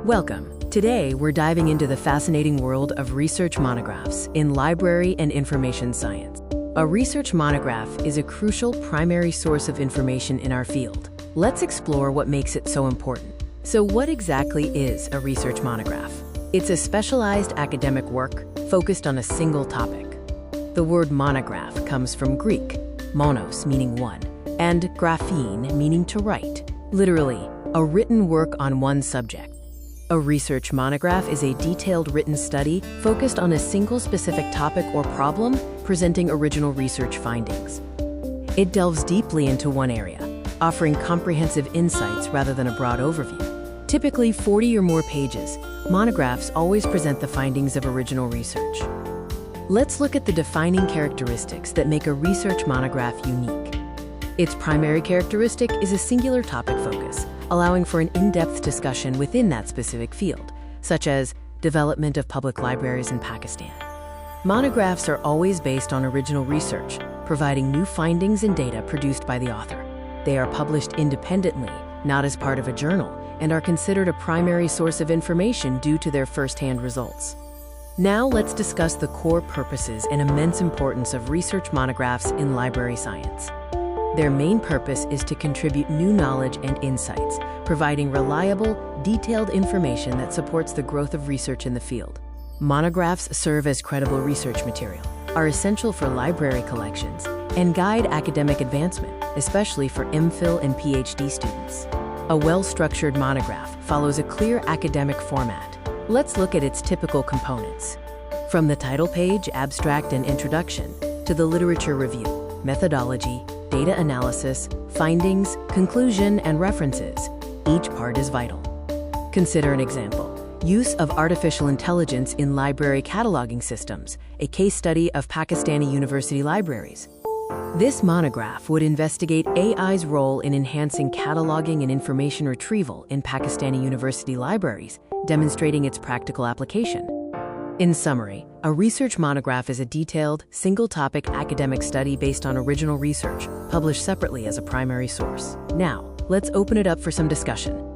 Welcome. Today, we're diving into the fascinating world of research monographs in library and information science. A research monograph is a crucial primary source of information in our field. Let's explore what makes it so important. So what exactly is a research monograph? It's a specialized academic work focused on a single topic. The word monograph comes from Greek, monos meaning one, and graphene meaning to write. Literally, a written work on one subject. A research monograph is a detailed written study focused on a single specific topic or problem, presenting original research findings. It delves deeply into one area, offering comprehensive insights rather than a broad overview. Typically 40 or more pages, monographs always present the findings of original research. Let's look at the defining characteristics that make a research monograph unique. Its primary characteristic is a singular topic focus, allowing for an in-depth discussion within that specific field, such as development of public libraries in Pakistan. Monographs are always based on original research, providing new findings and data produced by the author. They are published independently, not as part of a journal, and are considered a primary source of information due to their first-hand results. Now let's discuss the core purposes and immense importance of research monographs in library science. Their main purpose is to contribute new knowledge and insights, providing reliable, detailed information that supports the growth of research in the field. Monographs serve as credible research material, are essential for library collections, and guide academic advancement, especially for MPhil and PhD students. A well-structured monograph follows a clear academic format. Let's look at its typical components. From the title page, abstract, and introduction, to the literature review, methodology, data analysis, findings, conclusion, and references. Each part is vital. Consider an example. Use of artificial intelligence in library cataloging systems, a case study of Pakistani university libraries. This monograph would investigate AI's role in enhancing cataloging and information retrieval in Pakistani university libraries, demonstrating its practical application. In summary, a research monograph is a detailed, single-topic academic study based on original research, published separately as a primary source. Now, let's open it up for some discussion.